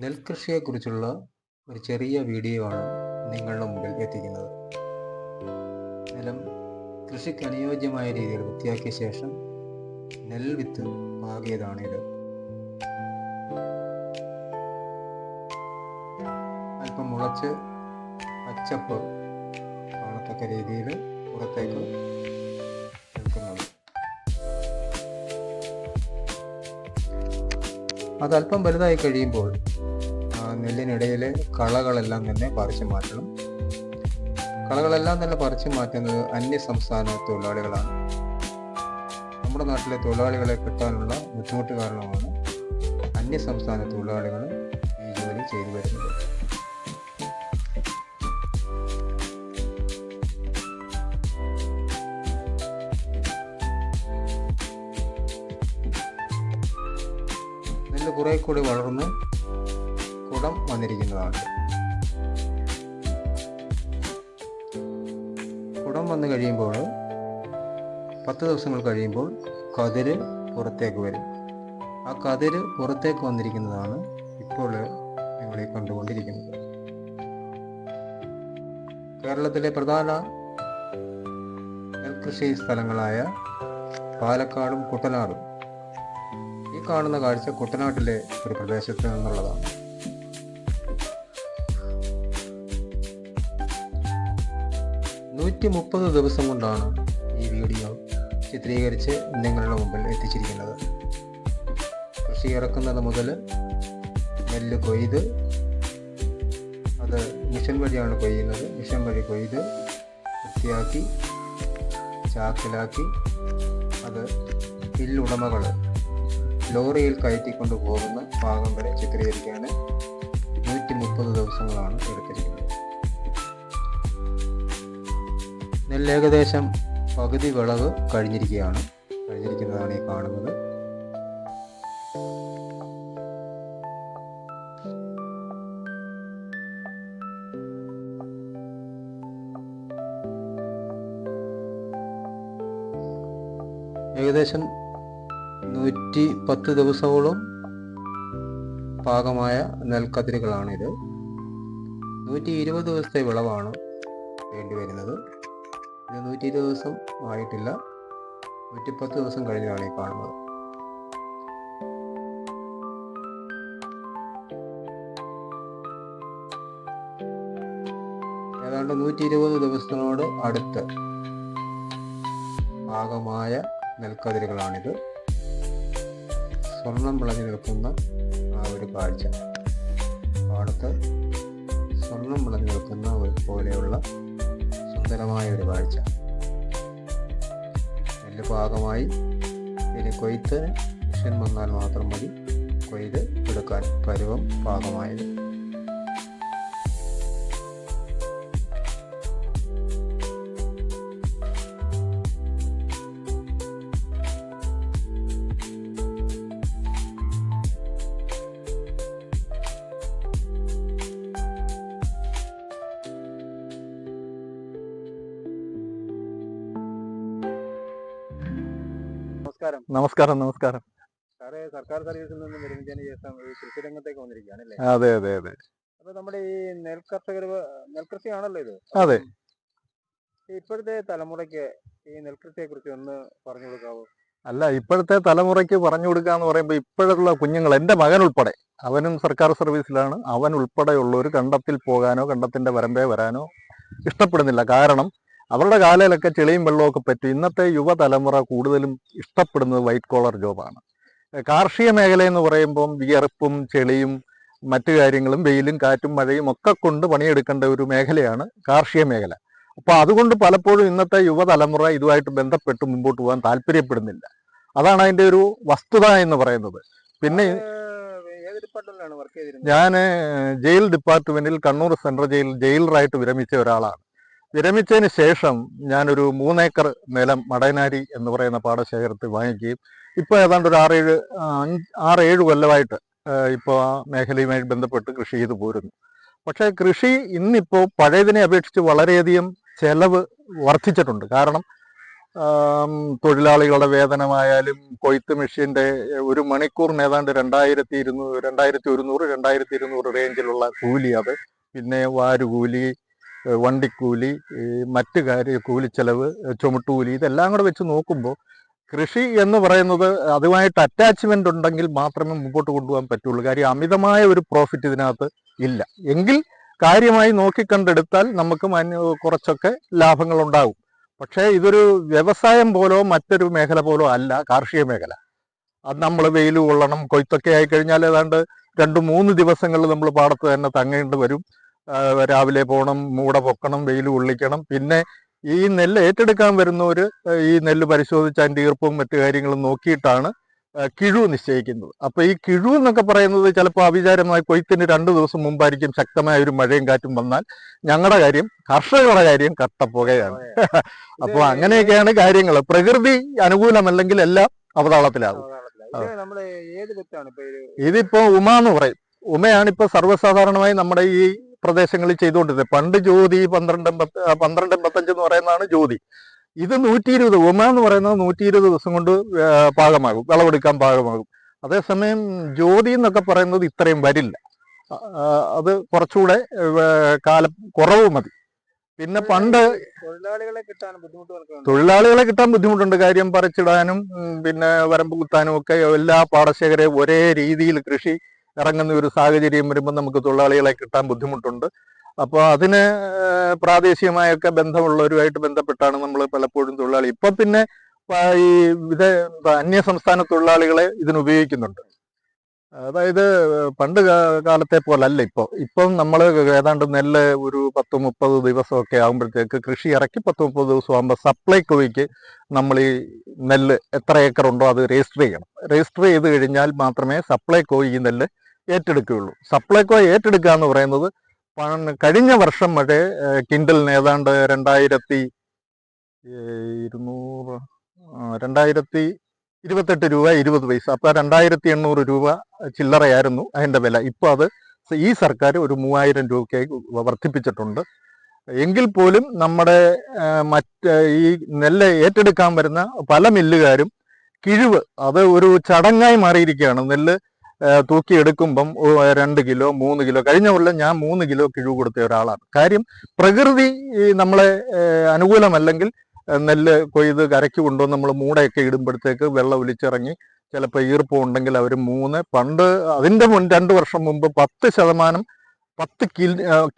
നെൽകൃഷിയെക്കുറിച്ചുള്ള ഒരു ചെറിയ വീഡിയോ ആണ് നിങ്ങളുടെ മുമ്പിൽ എത്തിക്കുന്നത്. നിലം കൃഷിക്ക് അനുയോജ്യമായ രീതിയിൽ വൃത്തിയാക്കിയ ശേഷം നെൽവിത്ത് പാകിയതാണിത്. അല്പം മുളച്ച് പച്ചപ്പ് കാണത്തക്ക രീതിയിൽ പുറത്തേക്ക് നിൽക്കുന്നത്. അതല്പം വലുതായി കഴിയുമ്പോൾ നെല്ലിനിടയിലെ കളകളെല്ലാം തന്നെ പറിച്ചു മാറ്റണം. കളകളെല്ലാം തന്നെ പറിച്ചു മാറ്റുന്നത് അന്യ സംസ്ഥാന തൊഴിലാളികളാണ്. നമ്മുടെ നാട്ടിലെ തൊഴിലാളികളെ കിട്ടാനുള്ള ബുദ്ധിമുട്ട് കാരണമാണ് അന്യ സംസ്ഥാന തൊഴിലാളികൾ ഈ ജോലി ചെയ്തു വരുന്നത്. നെല്ല് കുറെ കൂടി വളർന്ന് കുടം വന്നിരിക്കുന്നതാണ്. കുടം വന്നു കഴിയുമ്പോൾ 10 ദിവസങ്ങൾ കഴിയുമ്പോൾ കതിര് പുറത്തേക്ക് വരും. ആ കതിര് പുറത്തേക്ക് വന്നിരിക്കുന്നതാണ് ഇപ്പോൾ നിങ്ങൾ ഈ കണ്ടുകൊണ്ടിരിക്കുന്നത്. കേരളത്തിലെ പ്രധാന നെൽകൃഷി സ്ഥലങ്ങളായ പാലക്കാടും കുട്ടനാടും, ഈ കാണുന്ന കാഴ്ച കുട്ടനാട്ടിലെ ഒരു പ്രദേശത്ത് നിന്നുള്ളതാണ്. $130 ദിവസം കൊണ്ടാണ് ഈ വീഡിയോ ചിത്രീകരിച്ച് നിങ്ങളുടെ മുമ്പിൽ എത്തിച്ചിരിക്കുന്നത്. കൃഷി ഇറക്കുന്നത് മുതൽ നെല്ല് കൊയ്ത്, അത് മിഷൻ വഴിയാണ് കൊയ്യുന്നത്. മിഷൻ വഴി കൊയ്ത് വൃത്തിയാക്കി ചാക്കിലാക്കി അത് മില്ലുടമകൾ ലോറിയിൽ കയറ്റിക്കൊണ്ട് പോകുന്ന ഭാഗം വരെ ചിത്രീകരിക്കാൻ 130 ദിവസങ്ങളാണ് എടുത്തിരിക്കുന്നത്. നെല്ല് ഏകദേശം പകുതി വിളവ് കഴിഞ്ഞിരിക്കുന്നതാണ് ഈ കാണുന്നത്. ഏകദേശം 110 ദിവസത്തോളം പാകമായ നെൽക്കതിരുകളാണിത്. 120 ദിവസത്തെ വിളവാണ് വേണ്ടിവരുന്നത്. ഇത് 120 ദിവസം ആയിട്ടില്ല, 110 ദിവസം കഴിഞ്ഞാണ് ഈ കാണുന്നത്. ഏതാണ്ട് 120 ദിവസത്തിനോട് അടുത്ത് പാകമായ നെൽക്കതിരുകളാണിത്. സ്വർണം വിളഞ്ഞു നിൽക്കുന്ന ആ ഒരു കാഴ്ച, പാടത്ത് സ്വർണം വിളഞ്ഞു നിൽക്കുന്ന പോലെയുള്ള സുന്ദരമായ ഒരു കാഴ്ച. നെല്ല് പാകമായി. ഇനി കൊയ്ത്തിന് മിഷൻ വന്നാൽ മാത്രം മതി കൊയ്ത് എടുക്കാൻ പരുവം പാകമായത്. നമസ്കാരം. സാറേ, സർക്കാർ സർവീസിൽ നിന്ന് വിരമിച്ചതിന് ശേഷം കൃഷി രംഗത്തേക്ക് വന്നിരിക്കുകയാണല്ലേ? അതെ. അപ്പൊ നമ്മുടെ ഈ നെൽകൃഷിയാണല്ലോ ഇത്. അതെ. ഇപ്പോഴത്തെ തലമുറയ്ക്ക് ഈ നെൽകൃഷിയെ കുറിച്ച് ഒന്ന് പറഞ്ഞു കൊടുക്കാവോ? അല്ല, ഇപ്പോഴത്തെ തലമുറയ്ക്ക് പറഞ്ഞു കൊടുക്കാന്ന് പറയുമ്പോൾ ഇപ്പോഴുള്ള കുഞ്ഞുങ്ങൾ, എൻ്റെ മകൻ ഉൾപ്പെടെ, അവനും സർക്കാർ സർവീസിലാണ്. അവൻ ഉൾപ്പെടെയുള്ളവർ കണ്ടത്തിൽ പോകാനോ കണ്ടത്തിന്റെ വരമ്പേ വരാനോ ഇഷ്ടപ്പെടുന്നില്ല. കാരണം അവരുടെ കാലയിലൊക്കെ ചെളിയും വെള്ളമൊക്കെ പറ്റി. ഇന്നത്തെ യുവതലമുറ കൂടുതലും ഇഷ്ടപ്പെടുന്നത് വൈറ്റ് കോളർ ജോബാണ്. കാർഷിക മേഖല എന്ന് പറയുമ്പം വിയർപ്പും ചെളിയും മറ്റു കാര്യങ്ങളും വെയിലും കാറ്റും മഴയും ഒക്കെ കൊണ്ട് പണിയെടുക്കേണ്ട ഒരു മേഖലയാണ് കാർഷിക മേഖല. അപ്പോൾ അതുകൊണ്ട് പലപ്പോഴും ഇന്നത്തെ യുവതലമുറ ഇതുമായിട്ട് ബന്ധപ്പെട്ട് മുമ്പോട്ട് പോകാൻ താല്പര്യപ്പെടുന്നില്ല. അതാണ് അതിൻ്റെ ഒരു വസ്തുത എന്ന് പറയുന്നത്. പിന്നെ ഞാൻ ജയിൽ ഡിപ്പാർട്ട്മെന്റിൽ കണ്ണൂർ സെൻട്രൽ ജയിലറായിട്ട് വിരമിച്ച ഒരാളാണ്. വിരമിച്ചതിന് ശേഷം ഞാനൊരു 3 ഏക്കർ നിലം മടയനാരി എന്ന് പറയുന്ന പാടശേഖരത്തിൽ വാങ്ങിക്കുകയും ഇപ്പോൾ ഏതാണ്ട് ഒരു 6-7 കൊല്ലമായിട്ട് ഇപ്പോൾ ആ മേഖലയുമായി ബന്ധപ്പെട്ട് കൃഷി ചെയ്തു പോരുന്നു. പക്ഷേ കൃഷി ഇന്നിപ്പോൾ പഴയതിനെ അപേക്ഷിച്ച് വളരെയധികം ചെലവ് വർദ്ധിച്ചിട്ടുണ്ട്. കാരണം തൊഴിലാളികളുടെ വേതനമായാലും കൊയ്ത്ത് മെഷീന്റെ ഒരു മണിക്കൂറിന് ഏതാണ്ട് 2200 2200 റേഞ്ചിലുള്ള കൂലി, അത് പിന്നെ വാരുകൂലി, വണ്ടിക്കൂലി, മറ്റു കൂലിച്ചെലവ്, ചുമട്ടുകൂലി, ഇതെല്ലാം കൂടെ വെച്ച് നോക്കുമ്പോൾ കൃഷി എന്ന് പറയുന്നത് അതുമായിട്ട് അറ്റാച്ച്മെന്റ് ഉണ്ടെങ്കിൽ മാത്രമേ മുമ്പോട്ട് കൊണ്ടുപോകാൻ പറ്റുള്ളൂ. കാര്യം അമിതമായ ഒരു പ്രോഫിറ്റ് ഇതിനകത്ത് ഇല്ല. എങ്കിൽ കാര്യമായി നോക്കിക്കണ്ടെടുത്താൽ നമുക്ക് കുറച്ചൊക്കെ ലാഭങ്ങൾ ഉണ്ടാകും. പക്ഷേ ഇതൊരു വ്യവസായം പോലോ മറ്റൊരു മേഖല പോലോ അല്ല കാർഷിക മേഖല. അത് നമ്മൾ വെയിൽ കൊള്ളണം. കൊയ്ത്തൊക്കെ ആയിക്കഴിഞ്ഞാൽ ഏതാണ്ട് 2-3 ദിവസങ്ങളിൽ നമ്മൾ പാടത്ത് തന്നെ തങ്ങേണ്ടി വരും. രാവിലെ പോകണം, മൂട പൊക്കണം, വെയിൽ കൊള്ളിക്കണം. പിന്നെ ഈ നെല്ല് ഏറ്റെടുക്കാൻ വരുന്നവർ ഈ നെല്ല് പരിശോധിച്ച് അതിൻ്റെ ഈർപ്പവും മറ്റു കാര്യങ്ങളും നോക്കിയിട്ടാണ് കിഴു നിശ്ചയിക്കുന്നത്. അപ്പൊ ഈ കിഴു എന്നൊക്കെ പറയുന്നത് ചിലപ്പോൾ അവിചാരമായി കൊയ്ത്തിന് 2 ദിവസം മുമ്പായിരിക്കും ശക്തമായ ഒരു മഴയും കാറ്റും വന്നാൽ ഞങ്ങളുടെ കാര്യം, കർഷകരുടെ കാര്യം കട്ടപ്പുകയാണ്. അപ്പൊ അങ്ങനെയൊക്കെയാണ് കാര്യങ്ങൾ. പ്രകൃതി അനുകൂലമല്ലെങ്കിൽ എല്ലാം അവതാളത്തിലാകും. ഇതിപ്പോ ഉമ എന്ന് പറയും. ഉമയാണ് ഇപ്പൊ സർവ്വസാധാരണമായി നമ്മുടെ ഈ പ്രദേശങ്ങളിൽ ചെയ്തുകൊണ്ടിരുന്നത്. പണ്ട് ജ്യോതി 12-85 എന്ന് പറയുന്നതാണ് ജ്യോതി. ഇത് 120, ഉമ എന്ന് പറയുന്നത് 120 ദിവസം കൊണ്ട് പാകമാകും, വിളവെടുക്കാൻ പാകമാകും. അതേസമയം ജ്യോതി എന്നൊക്കെ പറയുന്നത് ഇത്രയും വരില്ല. അത് കുറച്ചുകൂടെ കാലം കുറവ് മതി. പിന്നെ പണ്ട് തൊഴിലാളികളെ കിട്ടാൻ ബുദ്ധിമുട്ടുണ്ട്. കാര്യം പറിച്ചിടാനും പിന്നെ വരമ്പ് കുത്താനും ഒക്കെ എല്ലാ പാടശേഖരവും ഒരേ രീതിയിൽ കൃഷി ഇറങ്ങുന്ന ഒരു സാഹചര്യം വരുമ്പോൾ നമുക്ക് തൊഴിലാളികളെ കിട്ടാൻ ബുദ്ധിമുട്ടുണ്ട്. അപ്പോൾ അതിന് പ്രാദേശികമായൊക്കെ ബന്ധമുള്ളവരുമായിട്ട് ബന്ധപ്പെട്ടാണ് നമ്മൾ പലപ്പോഴും തൊഴിലാളി. ഇപ്പൊ പിന്നെ ഈ അന്യ സംസ്ഥാന തൊഴിലാളികളെ ഇതിന് ഉപയോഗിക്കുന്നുണ്ട്. അതായത് പണ്ട് കാലത്തെ പോലല്ല ഇപ്പം നമ്മൾ ഏതാണ്ട് നെല്ല് ഒരു 10-30 ദിവസമൊക്കെ ആകുമ്പോഴത്തേക്ക് കൃഷി ഇറക്കി 10-30 ദിവസം ആകുമ്പോൾ സപ്ലൈകോയ്ക്ക് നമ്മൾ ഈ നെല്ല് എത്ര ഏക്കർ ഉണ്ടോ അത് രജിസ്റ്റർ ചെയ്യണം. രജിസ്റ്റർ ചെയ്ത് കഴിഞ്ഞാൽ മാത്രമേ സപ്ലൈകോ ഈ നെല്ല് ഏറ്റെടുക്കുകയുള്ളൂ. സപ്ലൈകോ ഏറ്റെടുക്കുക എന്ന് പറയുന്നത് കഴിഞ്ഞ വർഷം വരെ കിൻഡലിന് ഏതാണ്ട് 2228 രൂപ 20 പൈസ. അപ്പൊ 2800 രൂപ ചില്ലറയായിരുന്നു അതിന്റെ വില. ഇപ്പൊ അത് ഈ സർക്കാർ ഒരു 3000 രൂപയ്ക്കായി വർദ്ധിപ്പിച്ചിട്ടുണ്ട്. എങ്കിൽ പോലും നമ്മുടെ ഈ നെല്ല് ഏറ്റെടുക്കാൻ വരുന്ന പല മില്ലുകാരും കിഴിവ് അത് ഒരു ചടങ്ങായി മാറിയിരിക്കുകയാണ്. നെല്ല് തൂക്കിയെടുക്കുമ്പം 2 കിലോ 3 കിലോ, കഴിഞ്ഞ കൊല്ലം ഞാൻ 3 കിലോ കിഴിവ് കൊടുത്ത ഒരാളാണ്. കാര്യം പ്രകൃതി നമ്മളെ അനുകൂലമല്ലെങ്കിൽ നെല്ല് കൊയ്ത് കരയ്ക്ക് കൊണ്ടുവന്ന് നമ്മൾ മൂടയൊക്കെ ഇടുമ്പോഴത്തേക്ക് വെള്ളം ഒലിച്ചിറങ്ങി ചിലപ്പോൾ ഈർപ്പം ഉണ്ടെങ്കിൽ അവർ പണ്ട് അതിൻ്റെ 2 വർഷം മുമ്പ് 10% 10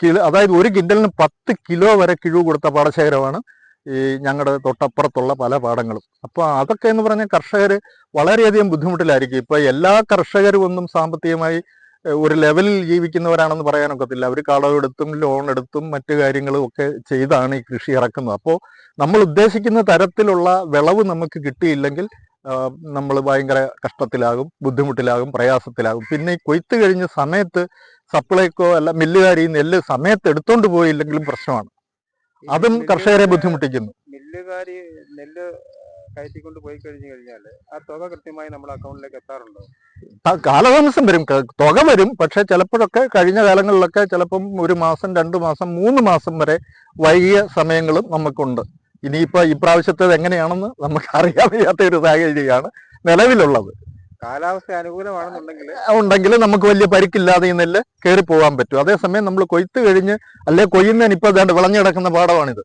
കിലോ, അതായത് ഒരു കിൻഡലിന് 10 കിലോ വരെ കിഴിവ് കൊടുത്ത പാടശേഖരമാണ് ഈ ഞങ്ങളുടെ തൊട്ടപ്പുറത്തുള്ള പല പാടങ്ങളും. അപ്പോൾ അതൊക്കെ എന്ന് പറഞ്ഞാൽ കർഷകർ വളരെയധികം ബുദ്ധിമുട്ടിലായിരിക്കും. ഇപ്പൊ എല്ലാ കർഷകരും ഒന്നും സാമ്പത്തികമായി ഒരു ലെവലിൽ ജീവിക്കുന്നവരാണെന്ന് പറയാനൊക്കത്തില്ല. അവർ കടമെടുത്തും ലോൺ എടുത്തും മറ്റു കാര്യങ്ങളും ഒക്കെ ചെയ്താണ് ഈ കൃഷി ഇറക്കുന്നത്. അപ്പോൾ നമ്മൾ ഉദ്ദേശിക്കുന്ന തരത്തിലുള്ള വിളവ് നമുക്ക് കിട്ടിയില്ലെങ്കിൽ നമ്മൾ ഭയങ്കര കഷ്ടത്തിലാകും, ബുദ്ധിമുട്ടിലാകും, പ്രയാസത്തിലാകും. പിന്നെ ഈ കൊയ്ത്ത് കഴിഞ്ഞ സമയത്ത് സപ്ലൈക്കോ അല്ല മില്ലുകാർ ഈ നെല്ല് സമയത്ത് എടുത്തോണ്ട് പോയില്ലെങ്കിലും പ്രശ്നമാണ്. അതും കർഷകരെ ബുദ്ധിമുട്ടിക്കുന്നു. മില്ലുകാർ നെല്ല് കയറ്റിക്കൊണ്ട് പോയി കഴിഞ്ഞു കഴിഞ്ഞാൽ ആ തുക കൃത്യമായി നമ്മുടെ അക്കൗണ്ടിലേക്ക് എത്താറുണ്ടോ? കാലതാമസം വരും, തുക വരും. പക്ഷെ ചിലപ്പോഴൊക്കെ കഴിഞ്ഞ കാലങ്ങളിലൊക്കെ ചിലപ്പം 1 മാസം 2 മാസം 3 മാസം വരെ വൈകിയ സമയങ്ങളും നമുക്കുണ്ട്. ഇനിയിപ്പോ ഇപ്രാവശ്യത്തേത് എങ്ങനെയാണെന്ന് നമുക്ക് അറിയാൻ വയ്യാത്ത ഒരു സാഹചര്യമാണ് നിലവിലുള്ളത്. കാലാവസ്ഥ അനുകൂലമാണെന്നുണ്ടെങ്കിൽ നമുക്ക് വലിയ പരിക്കില്ലാതെ ഈ നെല്ല് കയറി പോകാൻ പറ്റും. അതേസമയം നമ്മൾ കൊയ്ത്ത് കഴിഞ്ഞ് അല്ലെ കൊയ്യുന്നതിന് ഇപ്പൊ അതാണ്ട് വിളഞ്ഞു കിടക്കുന്ന പാടമാണിത്.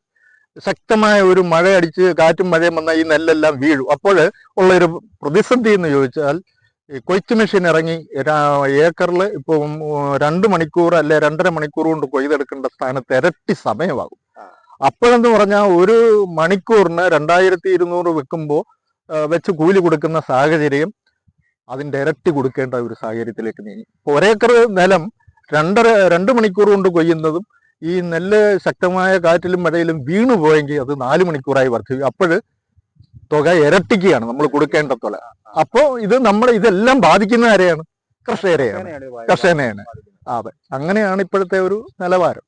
ശക്തമായ ഒരു മഴ അടിച്ച് കാറ്റും മഴയും വന്നാൽ ഈ നെല്ലെല്ലാം വീഴും. അപ്പോൾ ഉള്ളൊരു പ്രതിസന്ധി എന്ന് ചോദിച്ചാൽ ഈ കൊയ്ത്ത് മെഷീൻ ഇറങ്ങി ഏക്കറിൽ ഇപ്പോൾ 2 മണിക്കൂർ അല്ലെ 2.5 മണിക്കൂർ കൊണ്ട് കൊയ്തെടുക്കേണ്ട സ്ഥാനത്ത് ഇരട്ടി സമയമാകും. അപ്പോഴെന്ന് പറഞ്ഞാൽ ഒരു മണിക്കൂറിന് 2200 വെച്ച് കൂലി കൊടുക്കുന്ന സാഹചര്യം അതിന്റെ ഇരട്ടി കൊടുക്കേണ്ട ഒരു സാഹചര്യത്തിലേക്ക് നീങ്ങി. ഒരേക്കർ നിലം 2 മണിക്കൂർ കൊണ്ട് കൊയ്യുന്നതും ഈ നെല്ല് ശക്തമായ കാറ്റിലും മഴയിലും വീണു പോയെങ്കിൽ അത് 4 മണിക്കൂറായി വർദ്ധിക്കും. അപ്പോൾ തുക ഇരട്ടിക്കുകയാണ് നമ്മൾ കൊടുക്കേണ്ട തുക. അപ്പോൾ ഇതെല്ലാം ബാധിക്കുന്ന ആരെയാണ്? കർഷകനെയാണ്. അതെ, അങ്ങനെയാണ് ഇപ്പോഴത്തെ ഒരു നിലവാരം.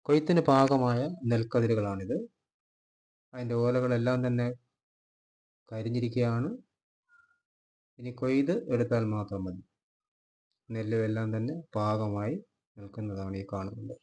കൊയ്ത്തിന് പാകമായ നെൽക്കതിരുകളാണിത്. അതിൻ്റെ ഓലകളെല്ലാം തന്നെ കരിഞ്ഞിരിക്കുകയാണ്. ഇനി കൊയ്ത് എടുത്താൽ മാത്രം മതി. നെല്ലും എല്ലാം തന്നെ പാകമായി നിൽക്കുന്നതാണ് ഈ കാണുന്നത്.